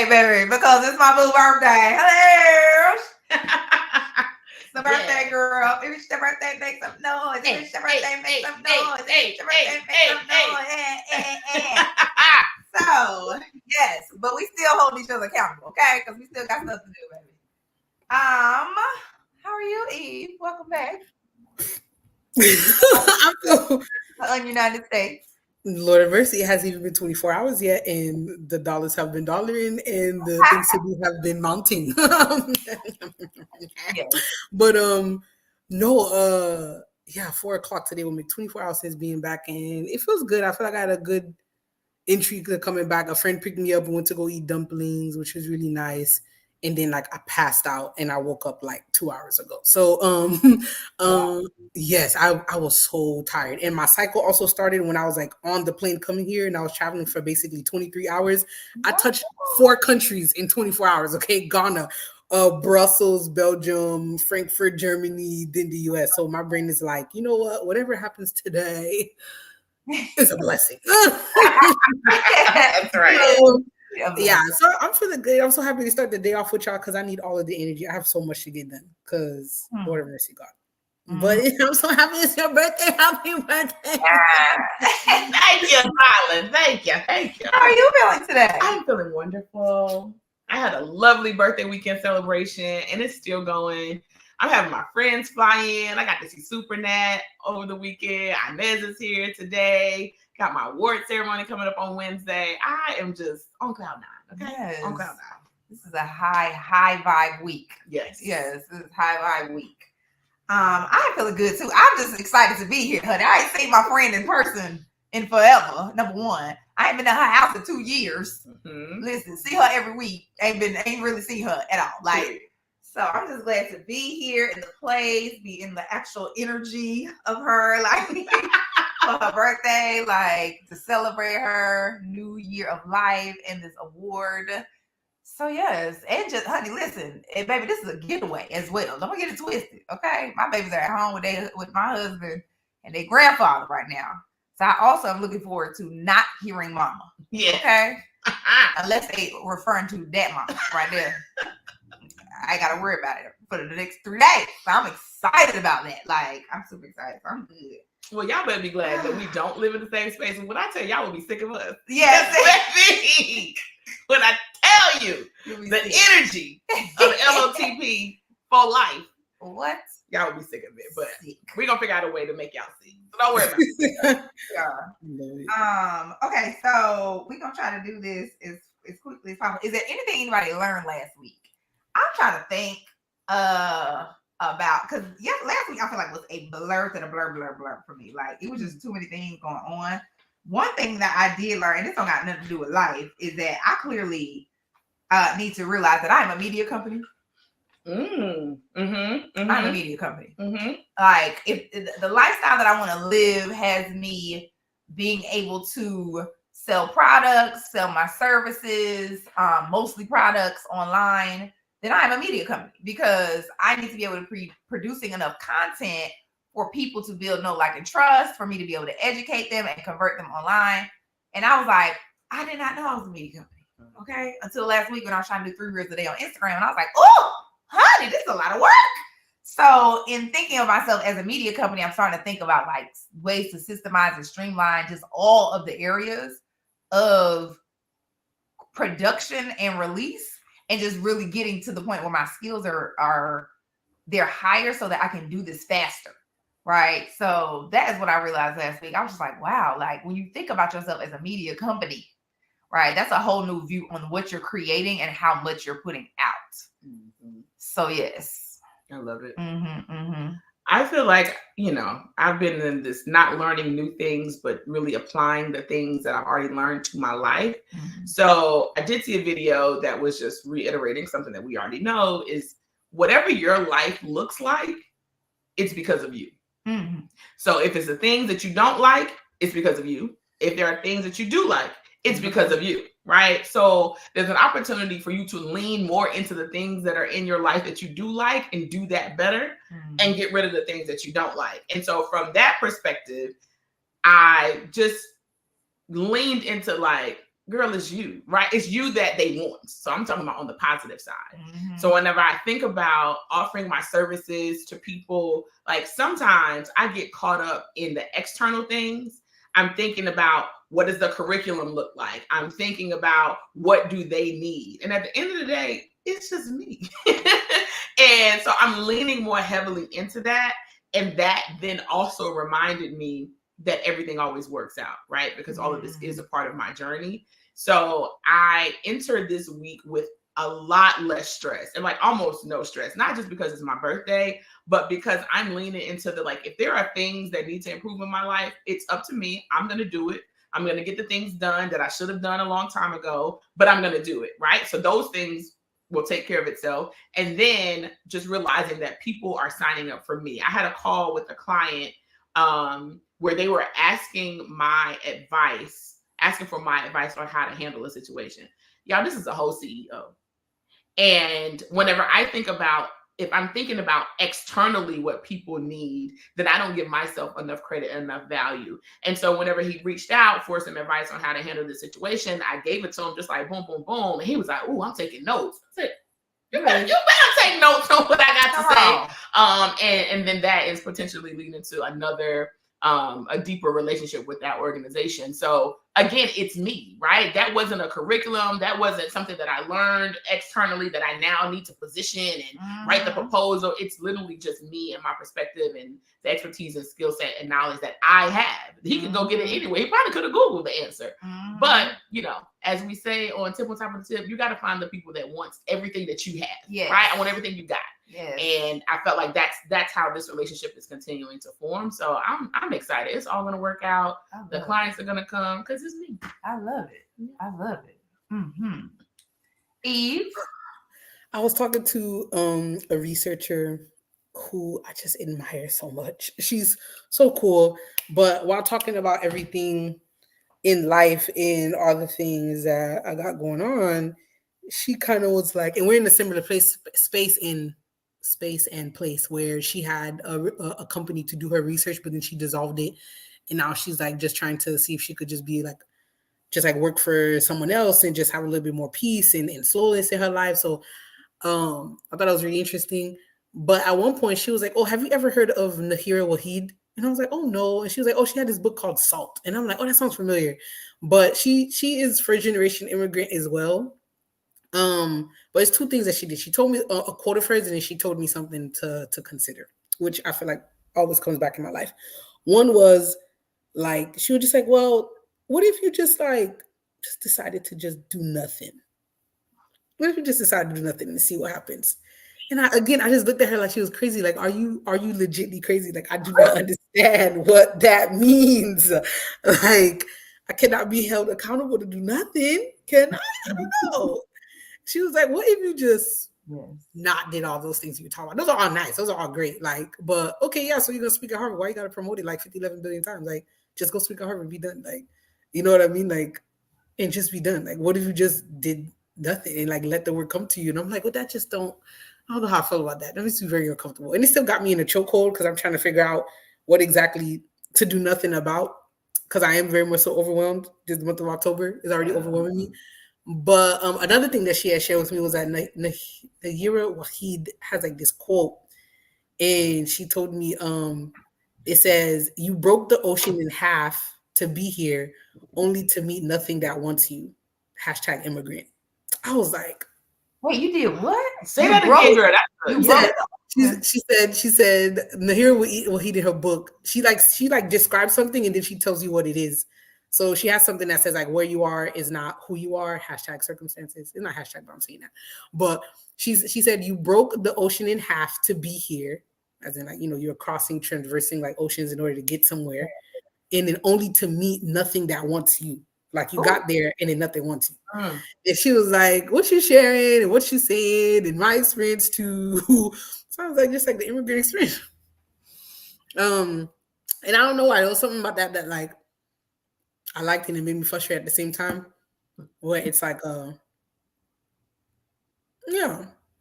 birthday, baby, because it's my boo birthday. Hello. It's the birthday girl. If it's your birthday, make some noise. If it's your birthday, make some noise. If it's your birthday, make some noise. So, yes, but we still hold each other accountable, okay? Because we still got stuff to do, baby. How are you, Eve? Welcome back. United States. Lord of mercy, it hasn't even been 24 hours yet, and the dollars have been dollaring, and the things to do have been mounting. Yes. But no, yeah, 4:00 today will make 24 hours since being back, and it feels good. I feel like I had a good entry coming back. A friend picked me up and went to go eat dumplings, which was really nice. And then like I passed out and I woke up like 2 hours ago. So yes, I was so tired. And my cycle also started when I was like on the plane coming here, and I was traveling for basically 23 hours. I touched 4 countries in 24 hours. Okay, Ghana, Brussels, Belgium, Frankfurt, Germany, then the US. So my brain is like, you know what? Whatever happens today, it's a blessing. That's right. Yeah, so I'm feeling good. I'm so happy to start the day off with y'all because I need all of the energy. I have so much to get done because Lord of mercy, God. But I'm so happy it's your birthday. Happy birthday. Thank you, Colin. Thank you. How are you feeling today? I'm feeling wonderful. I had a lovely birthday weekend celebration, and it's still going. I'm having my friends fly in. I got to see Supernat over the weekend. Inez is here today. Got my award ceremony coming up on Wednesday. I am just on cloud 9. Okay, yes. On cloud 9. This is a high vibe week. Yes, this is high vibe week. I'm feeling good too. I'm just excited to be here, honey. I ain't seen my friend in person in forever. Number one, I ain't been to her house in 2 years. Listen, see her every week. Ain't really seen her at all. Like. So I'm just glad to be here in the place, be in the actual energy of her, like for her birthday, like to celebrate her new year of life and this award. So yes, and just honey, listen, and baby, this is a getaway as well. Don't get it twisted, okay? My babies are at home with my husband and their grandfather right now. So I also am looking forward to not hearing mama. Yeah. Okay. Unless they referring to that mama right there. I ain't got to worry about it for the next 3 days. So I'm excited about that. Like, I'm super excited. So I'm good. Well, y'all better be glad that we don't live in the same space. And when I tell y'all will be sick of us. Yes. When I tell you the energy of LOTP for life. What? Y'all will be sick of it. But we're going to figure out a way to make y'all see. So don't worry about it. Okay, so we're going to try to do this as quickly as possible. Is there anything anybody learned last week? I'm trying to think about, because last week I feel like was a blur for me. Like it was just too many things going on. One thing that I did learn, and this don't got nothing to do with life, is that I clearly need to realize that I'm a media company. I'm a media company. Like if the lifestyle that I want to live has me being able to sell products, sell my services, mostly products online, then I'm a media company because I need to be able to be producing enough content for people to build know, like, and trust, for me to be able to educate them and convert them online. And I was like, I did not know I was a media company. Okay. Until last week when I was trying to do 3 reels a day on Instagram. And I was like, oh, honey, this is a lot of work. So in thinking of myself as a media company, I'm starting to think about like ways to systemize and streamline just all of the areas of production and release. And just really getting to the point where my skills they're higher so that I can do this faster. Right. So that is what I realized last week. I was just like, wow, like when you think about yourself as a media company, right, that's a whole new view on what you're creating and how much you're putting out. So yes. I love it. I feel like, I've been in this not learning new things, but really applying the things that I've already learned to my life. So I did see a video that was just reiterating something that we already know is whatever your life looks like, it's because of you. So if it's the things that you don't like, it's because of you. If there are things that you do like, it's because of you, right? So there's an opportunity for you to lean more into the things that are in your life that you do like and do that better and get rid of the things that you don't like. And so from that perspective, I just leaned into like, girl, it's you, right? It's you that they want. So I'm talking about on the positive side. Mhm. So whenever I think about offering my services to people, like sometimes I get caught up in the external things. I'm thinking about what does the curriculum look like? I'm thinking about what do they need? And at the end of the day, it's just me. And so I'm leaning more heavily into that. And that then also reminded me that everything always works out, right? Because all of this is a part of my journey. So I entered this week with a lot less stress and like almost no stress, not just because it's my birthday, but because I'm leaning into the, like, if there are things that need to improve in my life, it's up to me. I'm going to do it. I'm going to get the things done that I should have done a long time ago, but I'm going to do it, right? So those things will take care of itself. And then just realizing that people are signing up for me. I had a call with a client where they were asking for my advice on how to handle a situation. Y'all, this is a whole CEO. And whenever I think about, if I'm thinking about externally what people need, then I don't give myself enough credit, enough value. And so whenever he reached out for some advice on how to handle the situation, I gave it to him just like boom, boom, boom. And he was like, "Oh, I'm taking notes." I said, you better take notes on what I got to say. And then that is potentially leading to another a deeper relationship with that organization. So again, it's me, right? That wasn't a curriculum. That wasn't something that I learned externally that I now need to position and write the proposal. It's literally just me and my perspective and the expertise and skill set and knowledge that I have. He could go get it anyway. He probably could have Googled the answer. But, you know, as we say on Tip on Top of the Tip, you got to find the people that want everything that you have, right? I want everything you got. Yes. And I felt like that's how this relationship is continuing to form. So I'm excited. It's all going to work out. The clients are going to come because it's me. I love it. I love it. Mm-hmm. Eve? I was talking to a researcher who I just admire so much. She's so cool. But while talking about everything in life and all the things that I got going on, she kind of was like, and we're in a similar space and place where she had a company to do her research, but then she dissolved it. And now she's like just trying to see if she could just be like, just like work for someone else and just have a little bit more peace and slowness in her life. So I thought that was really interesting. But at one point she was like, "Oh, have you ever heard of Nahira Waheed?" And I was like, "Oh, no." And she was like, "Oh, she had this book called Salt." And I'm like, "Oh, that sounds familiar." But she is first generation immigrant as well. But it's two things that she did. She told me a quote of hers, and then she told me something to consider, which I feel like always comes back in my life. One was like, she was just like, "Well, what if you just decided to just do nothing? What if you just decided to do nothing and see what happens?" And I just looked at her like she was crazy. Like, are you legitimately crazy? Like, I do not understand what that means. Like, I cannot be held accountable to do nothing. Can I? I don't know. She was like, "What if you just not did all those things you were talking about? Those are all nice. Those are all great. Like, but okay, yeah, so you're going to speak at Harvard. Why you got to promote it like 50, 11 billion times? Like, just go speak at Harvard and be done. Like, you know what I mean? Like, and just be done. Like, what if you just did nothing and like let the word come to you?" And I'm like, "Well, that just I don't know how I feel about that. That makes me very uncomfortable." And it still got me in a chokehold because I'm trying to figure out what exactly to do nothing about, because I am very much so overwhelmed. This month of October is already overwhelming me. But another thing that she had shared with me was that Nahira Waheed has like this quote, and she told me it says, "You broke the ocean in half to be here, only to meet nothing that wants you. #immigrant." I was like, "Wait, you did what? Say that again, girl." She said Nahira Waheed in her book, she describes something and then she tells you what it is. So she has something that says like, where you are is not who you are, #circumstances. It's not hashtag, but I'm saying that. But she said, "You broke the ocean in half to be here," as in like, you know, you're traversing like oceans in order to get somewhere, and then only to meet nothing that wants you. Like you got there and then nothing wants you. And she was like, "What you sharing and what you saying and my experience too sounds like just like the immigrant experience." And I don't know why, there was something about that like I liked it and it made me frustrated at the same time. Where it's like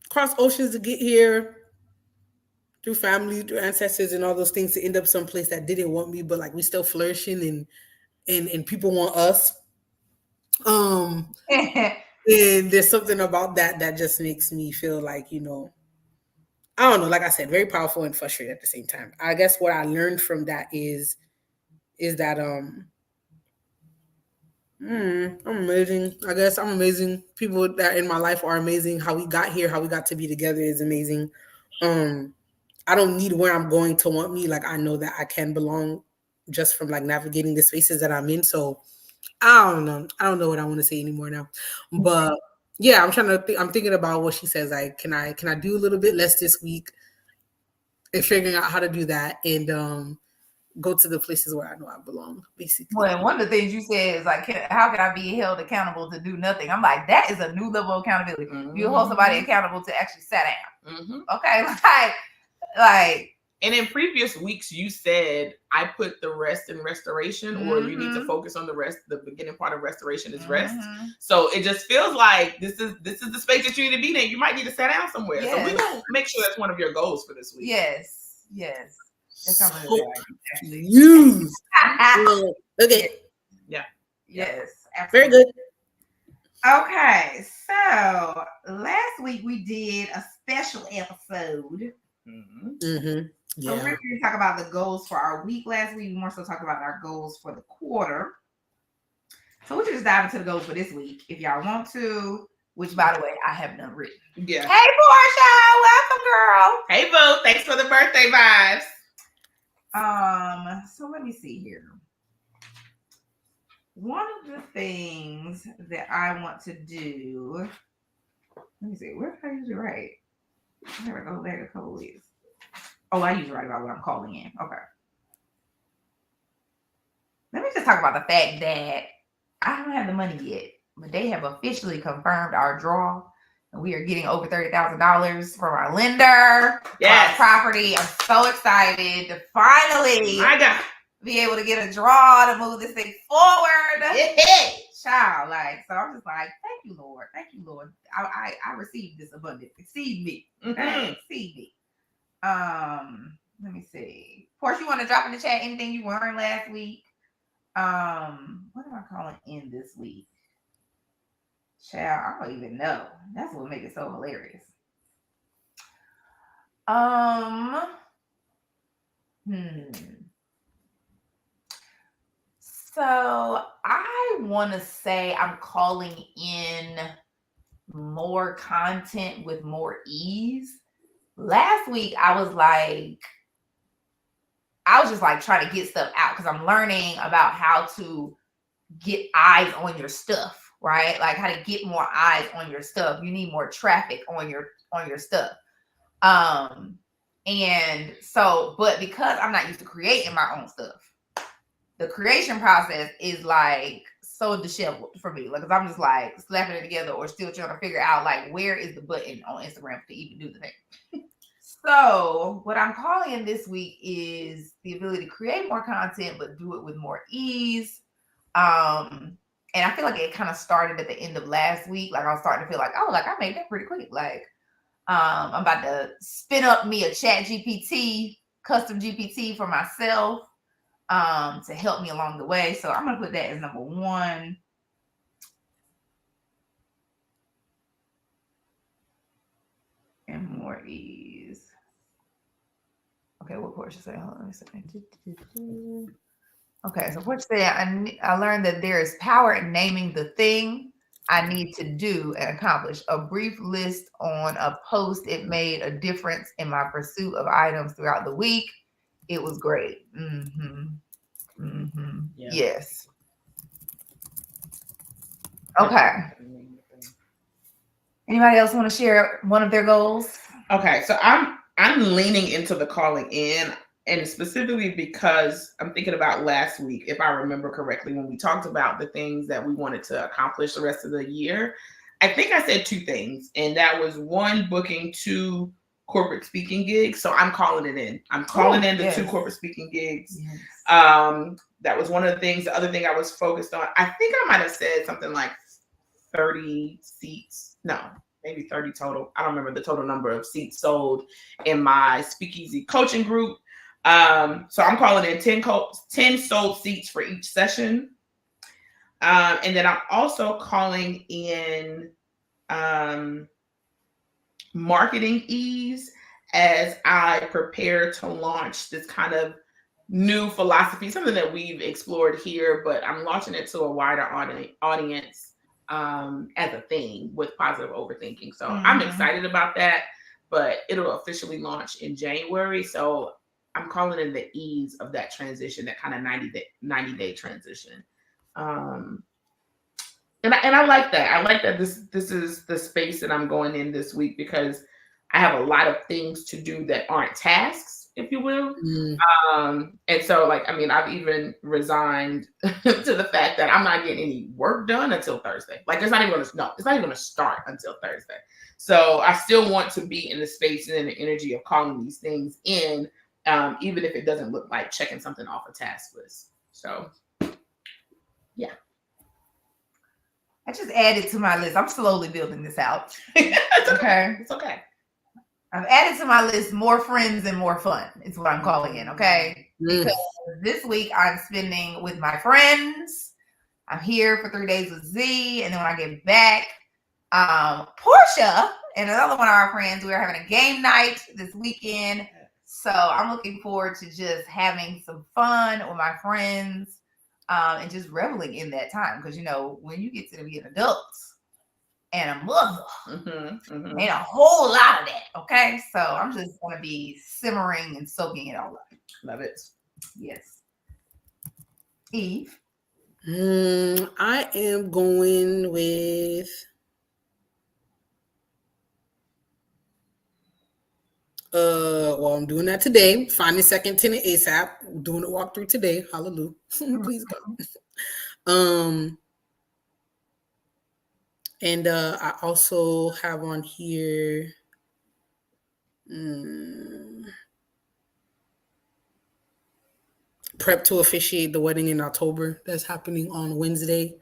cross oceans to get here, through family, through ancestors and all those things, to end up someplace that didn't want me, but like we still flourishing and people want us. And there's something about that just makes me feel like, I don't know, like I said, very powerful and frustrated at the same time. I guess what I learned from that is that I'm amazing. I guess I'm amazing. People that in my life are amazing. How we got here, how we got to be together is amazing. I don't need where I'm going to want me. Like I know that I can belong just from like navigating the spaces that I'm in. So I don't know. I don't know what I want to say anymore now. But yeah, I'm thinking about what she says. Like, can I do a little bit less this week and figuring out how to do that and go to the places where I know I belong, basically. Well, and one of the things you said is like, how can I be held accountable to do nothing? I'm like, that is a new level of accountability. Mm-hmm. You hold somebody accountable to actually sit down. Mm-hmm. Okay, like. And in previous weeks, you said I put the rest in restoration, mm-hmm. or you need to focus on the rest. The beginning part of restoration is rest. Mm-hmm. So it just feels like this is the space that you need to be in. You might need to sit down somewhere. Yes. So we're gonna make sure that's one of your goals for this week. Yes. That's used. Okay. Yeah. Yes. Absolutely. Very good. Okay, so last week we did a special episode. Mm-hmm. Mm-hmm. Yeah. So we're going to talk about the goals for our week. Last week we more so talked about our goals for the quarter. So we'll just dive into the goals for this week if y'all want to. Which, by the way, I have none written. Yeah. Hey, Portia, welcome, girl. Hey, boo. Thanks for the birthday vibes. So let me see here. One of the things that I want to do. Let me see. Where did I usually write? I never go back a couple weeks. Oh, I usually write about what I'm calling in. Okay. Let me just talk about the fact that I don't have the money yet, but they have officially confirmed our draw, and we are getting over $30,000 from our lender. Yes. For our property. I'm so excited to finally be able to get a draw to move this thing forward. Yeah. Child, so I'm just like, thank you, Lord. I received this abundance. Exceed me. Mm-hmm. Exceed me. Let me see. Portia, you want to drop in the chat anything you learned last week? What am I calling in this week? Child, I don't even know. That's what makes it so hilarious. So I want to say I'm calling in more content with more ease. Last week, I was just like trying to get stuff out because I'm learning about how to get eyes on your stuff, right? Like how to get more eyes on your stuff. You need more traffic on your stuff. And so, but because I'm not used to creating my own stuff, the creation process is like so disheveled for me. Like, cause I'm just like slapping it together or still trying to figure out like where is the button on Instagram to even do the thing. So what I'm calling in this week is the ability to create more content, but do it with more ease. And I feel like it kind of started at the end of last week. Like I was starting to feel like, oh, like I made that pretty quick. Like, I'm about to spin up me a chat GPT, custom GPT for myself. To help me along the way. So I'm going to put that as number one. And more ease. Okay, what Portia say? Hold on a second. Okay, so Portia said, I learned that there is power in naming the thing I need to do and accomplish. A brief list on a post. It made a difference in my pursuit of items throughout the week. It was great. Mm-hmm. Mm-hmm. Yeah. Yes. Okay. Anybody else want to share one of their goals? Okay, so I'm leaning into the calling in, and specifically because I'm thinking about last week, if I remember correctly, when we talked about the things that we wanted to accomplish the rest of the year. I think I said two things, and that was one, booking 2 corporate speaking gigs. So I'm calling it in. I'm calling in the 2 corporate speaking gigs. Yes. That was one of the things. The other thing I was focused on, I think I might have said something like 30 seats. No, maybe 30 total. I don't remember the total number of seats sold in my speakeasy coaching group. So I'm calling in 10 sold seats for each session. And then I'm also calling in marketing ease as I prepare to launch this kind of new philosophy, something that we've explored here, but I'm launching it to a wider audience as a thing with positive overthinking. So I'm excited about that, but it'll officially launch in January. So I'm calling it the ease of that transition, that kind of 90-day transition. And I like that. I like that this is the space that I'm going in this week, because I have a lot of things to do that aren't tasks, if you will. And so, like, I mean, I've even resigned to the fact that I'm not getting any work done until Thursday. Like, it's not even going to start until Thursday. So I still want to be in the space and in the energy of calling these things in, even if it doesn't look like checking something off a task list. So, yeah. I just added to my list. I'm slowly building this out. Okay. It's okay. I've added to my list more friends and more fun. Is what I'm calling it. Okay. Because this week I'm spending with my friends. I'm here for 3 days with Z. And then when I get back, Portia and another one of our friends, we're having a game night this weekend. So I'm looking forward to just having some fun with my friends. And just reveling in that time. Because, you know, when you get to be an adult and a mother, ain't a whole lot of that. Okay. So I'm just going to be simmering and soaking it all up. Love it. Yes. Eve? I am going with... well, I'm doing that today. Finding second tenant ASAP. Doing a walkthrough today. Hallelujah. Please God. And I also have on here prep to officiate the wedding in October. That's happening on Wednesday.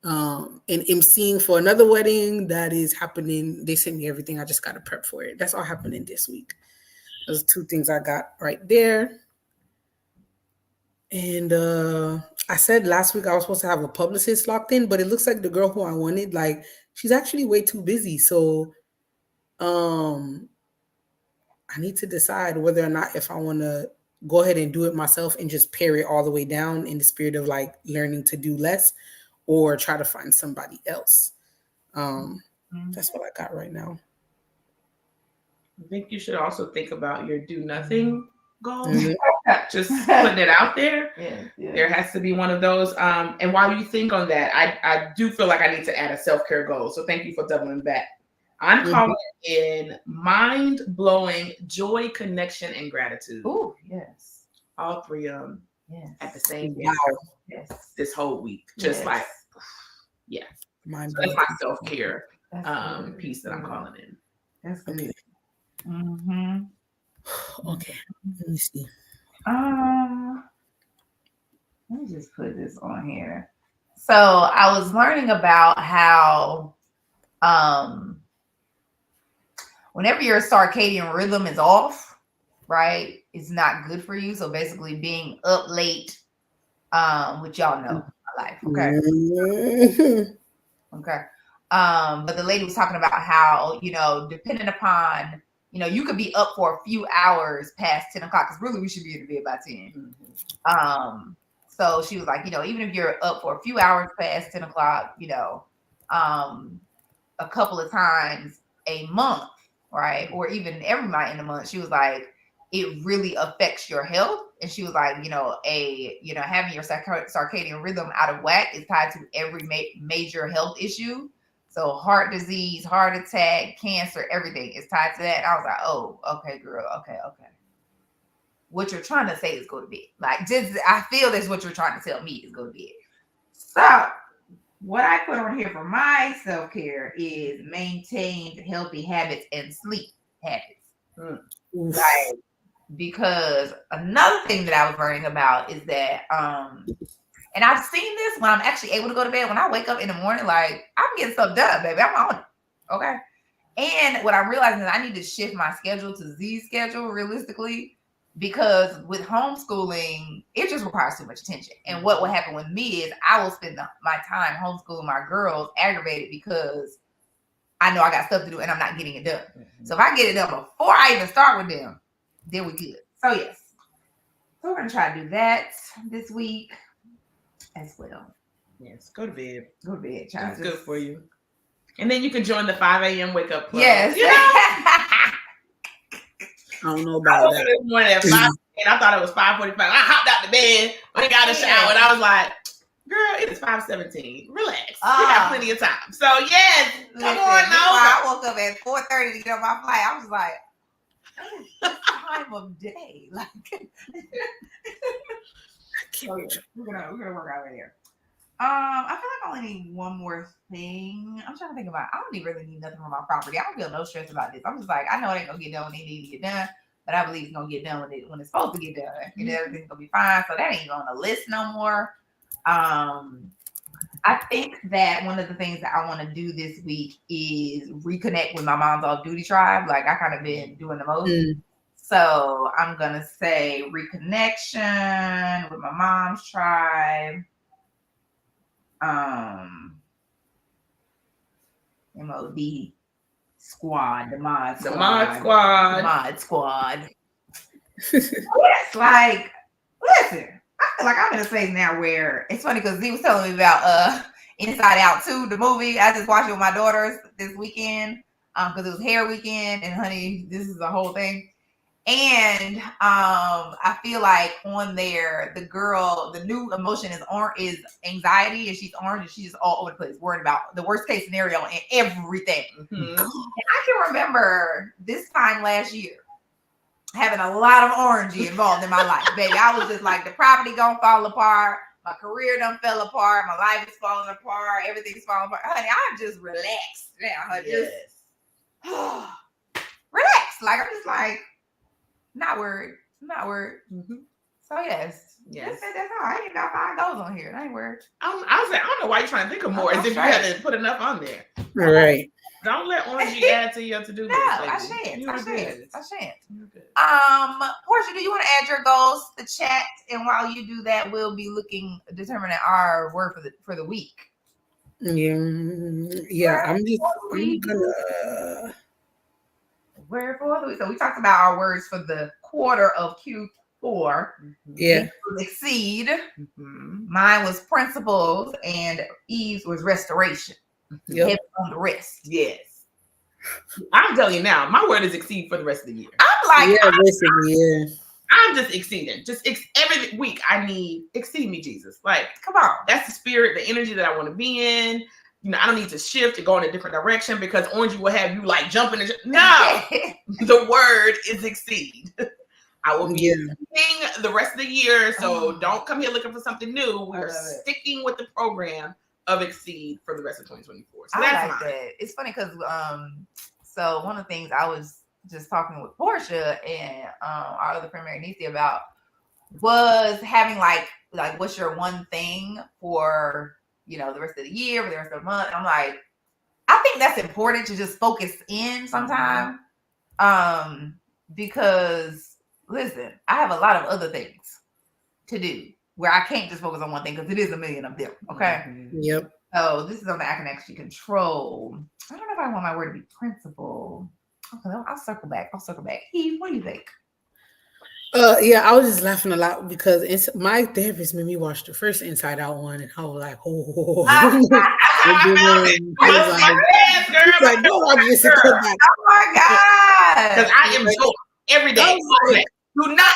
And emceeing for another wedding that is happening. They sent me everything. I just got to prep for it. That's all happening this week. Those 2 things I got right there. And I said last week I was supposed to have a publicist locked in, but it looks like the girl who I wanted, like, she's actually way too busy. So I need to decide whether or not if I want to go ahead and do it myself and just pare it all the way down in the spirit of like learning to do less, or try to find somebody else. That's what I got right now. I think you should also think about your do nothing goal. Just putting it out there. Yeah. There has to be one of those. And while you think on that, I do feel like I need to add a self-care goal. So thank you for doubling back. I'm calling in mind-blowing joy, connection, and gratitude. Oh, yes. All 3 of them at the same time. Wow. Yes. This whole week. Just like, yeah. So that's my self-care piece that I'm calling in. That's good. Okay. Okay. Let me see. Let me just put this on here. So I was learning about how whenever your circadian rhythm is off, right, it's not good for you. So basically being up late, which y'all know my life. Okay. Okay. But the lady was talking about how, you know, depending upon, you know, you could be up for a few hours past 10 o'clock, because really we should be in bed by 10. So she was like, you know, even if you're up for a few hours past 10 o'clock, you know, a couple of times a month, right? Or even every night in a month, she was like, it really affects your health. And she was like, you know, having your circadian rhythm out of whack is tied to every major health issue. So heart disease, heart attack, cancer, everything is tied to that. And I was like, oh, okay, girl. Okay. What you're trying to say is go to bed. Like, just, I feel that's what you're trying to tell me is go to bed. So what I put on here for my self-care is maintained healthy habits and sleep habits. Like, because another thing that I was learning about is that, and I've seen this when I'm actually able to go to bed. When I wake up in the morning, like, I'm getting stuff done, baby. I'm on it. Okay. And what I'm realizing is I need to shift my schedule to Z's schedule realistically. because with homeschooling, it just requires too much attention. And what will happen with me is I will spend my time homeschooling my girls aggravated because I know I got stuff to do and I'm not getting it done. So if I get it done before I even start with them, then we're good. So yes. So we're going to try to do that this week as well. Yes, go to bed. Go to bed, child. That's good for you. And then you can join the 5 a.m. wake up club. Yes. You know? I don't know about that. This morning at 5, and I thought it was 5:45. I hopped out the bed, went got a shower, and I was like, girl, it is 5:17. Relax. We got plenty of time. So, yes, come on now. I woke up at 4:30 to get on my flight. I was like, what time of day? Like, we're gonna work out right here. I feel like I only need one more thing. I'm trying to think about. I don't really need nothing from my property. I don't feel no stress about this. I'm just like, I know it ain't gonna get done when it need to get done, but I believe it's gonna get done when it's supposed to get done, and everything's gonna be fine. So that ain't on the list no more. I think that one of the things that I want to do this week is reconnect with my mom's off-duty tribe. Like I kind of been doing the most. So I'm gonna say reconnection with my mom's tribe. MOD squad, the mod squad. It's like, listen, I feel like I'm in a space now where it's funny because he was telling me about Inside Out 2, the movie. I just watched it with my daughters this weekend because it was hair weekend, and honey, this is a whole thing. And I feel like on there, the new emotion is anxiety, and she's orange, and she's just all over the place, worried about the worst case scenario and everything. And I can remember this time last year having a lot of orangey involved in my life, baby. I was just like, the property gonna fall apart, my career done fell apart, my life is falling apart, everything's falling apart. Honey, I'm just relaxed now. Just relax. Like I'm just like. Not worried. So yes. That's all. I ain't got 5 goals on here. I ain't worried. I was like, I don't know why you're trying to think of more. As if you hadn't put enough on there. Right. Don't let orangey add to your to-do list. No, I shan't. Portia, do you want to add your goals to chat? And while you do that, we'll be determining our word for the week. Yeah. I'm gonna. Word for the week. So we talked about our words for the quarter of Q4. Yeah. Exceed. Mine was principles, and Eve's was restoration. Yep. On the rest. Yes. I'm telling you now, my word is exceed for the rest of the year. I'm like, I'm just exceeding. Every week I need exceed me, Jesus. Like, come on. That's the spirit, the energy that I want to be in. You know, I don't need to shift and go in a different direction because orangey will have you like jumping. No, the word is exceed. I will be exceeding the rest of the year. So don't come here looking for something new. We're sticking with the program of exceed for the rest of 2024. So that's like that. It's funny because so one of the things I was just talking with Portia and our other friend Mary Nisi about was having like what's your one thing for the rest of the year, for the rest of the month. And I'm like, I think that's important to just focus in sometime. Because listen, I have a lot of other things to do where I can't just focus on one thing because it is a million of them. Okay. Yep. So this is something I can actually control. I don't know if I want my word to be principle. Okay, I'll circle back. Eve, what do you think? I was just laughing a lot because my therapist made me watch the first Inside Out one, and I was like, oh. Oh my God. Because I am joking every day. Do not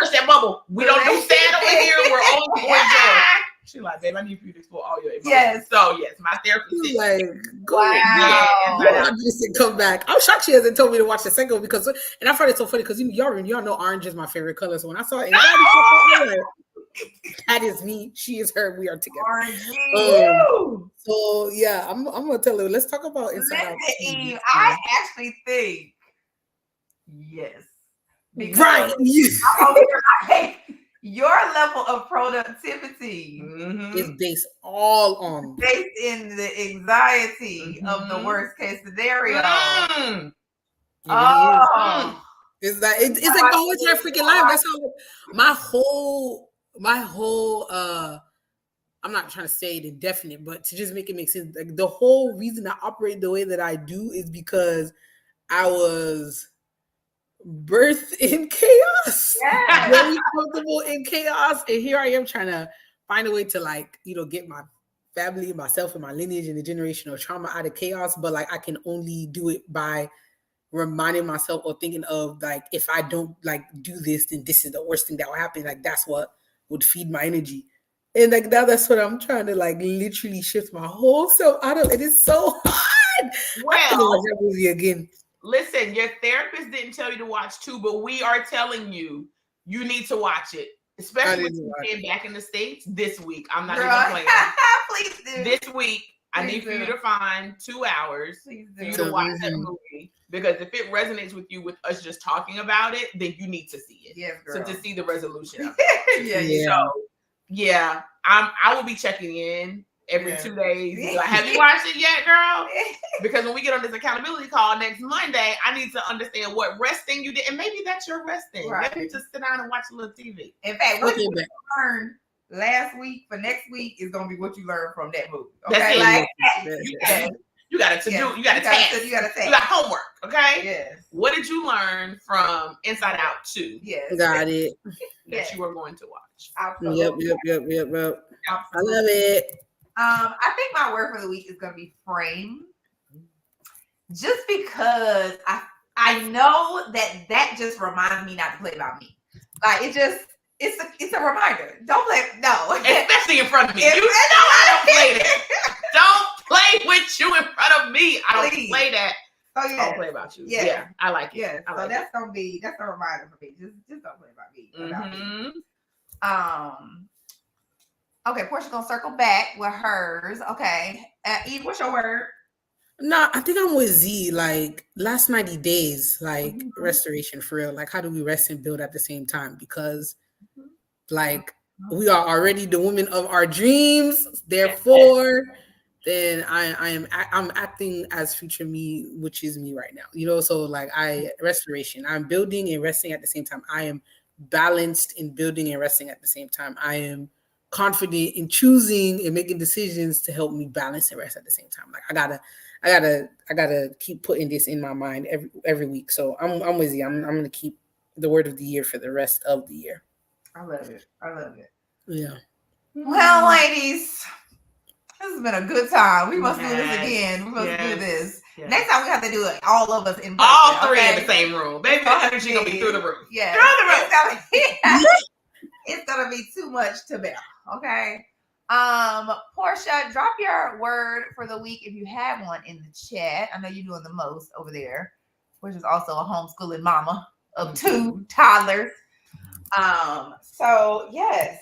touch that bubble. We don't do sad over here. We're only doing joy. She's like, babe, I need for you to explore all your emotions. Yes. So yes, my therapist is like, go ahead, come back. I'm shocked she hasn't told me to watch the second one because, and I find it so funny because y'all know orange is my favorite color. So when I saw it, that is me. She is her. We are together. So yeah, I'm gonna tell her. Let's talk about Inside Out. Eve, I actually think yes. Right. Your level of productivity is based all on in the anxiety of the worst case scenario. It's like it's like my whole entire freaking life. That's how my whole I'm not trying to say it indefinite, but to just make it make sense, like the whole reason I operate the way that I do is because I was birthed in chaos, Yes. very comfortable in chaos, and here I am trying to find a way to like, get my family, myself, and my lineage and the generational trauma out of chaos. But like I can only do it by reminding myself or thinking of like, if I don't like do this, then this is the worst thing that will happen. Like that's what would feed my energy. And like now that's what I'm trying to like literally shift my whole self out of. It is so hard. Well, I watch that movie again. Listen, your therapist didn't tell you to watch 2, but we are telling you need to watch it. Especially with you being back in the States this week. I'm not even playing. Please do. This week, I need for you to find 2 hours for you to watch that movie. Because if it resonates with you with us just talking about it, then you need to see it. Yes, girl. So to see the resolution of it. So yeah, I will be checking in every 2 days. Like, have you watched it yet, girl? Because when we get on this accountability call next Monday, I need to understand what resting you did. And maybe that's your resting. Right. Maybe just sit down and watch a little TV. In fact, what you learned last week for next week is going to be what you learned from that movie. Okay? That's like, you got to do. You got to task. You got to task. You got homework. Okay. Yes. What did you learn from Inside Out 2? Yes. Got it. That you were going to watch. Absolutely. Yep. Absolutely. I love it. I think my word for the week is going to be frame. Just because I know that just reminds me not to play about me. Like it's a reminder. Don't play. No, especially in front of me. You know I don't play that. Don't play with you in front of me. I don't play that. Oh yeah. Don't play about you. Yeah, I like it. Yeah. I so like that's a reminder for me. Just don't play about me. Okay, Portia's gonna circle back with hers. Okay, Eve, what's your word? No, I think I'm with Z. Like last 90 days, like restoration for real. Like how do we rest and build at the same time? Because like we are already the women of our dreams. Therefore, then I'm acting as future me, which is me right now. So like restoration. I'm building and resting at the same time. I am balanced in building and resting at the same time. I am confident in choosing and making decisions to help me balance and rest at the same time. Like I gotta keep putting this in my mind every week. So I'm with you. I'm gonna keep the word of the year for the rest of the year. I love it. Yeah. Well, ladies, this has been a good time. We must do this again. We must do this. Yes. Next time we have to do it all of us in person. All three in the same room. Baby, the energy gonna be through the roof. Yeah. Through the roof. It's gonna be too much to bear. Okay. Portia, drop your word for the week if you have one in the chat. I know you're doing the most over there, which is also a homeschooling mama of 2 toddlers. So yes.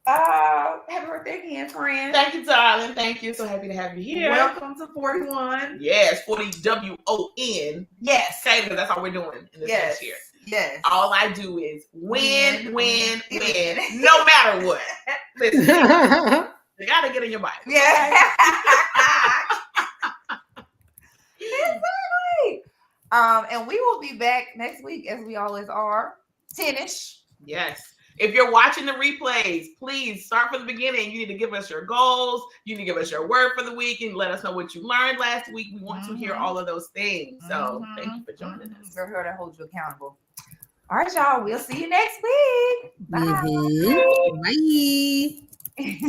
Happy birthday again, friend. Thank you, darling. Thank you. So happy to have you here. Welcome to 41. Yes, 40 WON. Yes. Okay, because that's all we're doing in this next year. Yes. All I do is win. No matter what. Listen, you gotta get in your Bible. Yeah. Exactly. And we will be back next week as we always are. 10ish. Yes. If you're watching the replays, please start from the beginning. You need to give us your goals. You need to give us your word for the week and let us know what you learned last week. We want to hear all of those things. So thank you for joining us. We're here to hold you accountable. All right, y'all. We'll see you next week. Bye. Bye.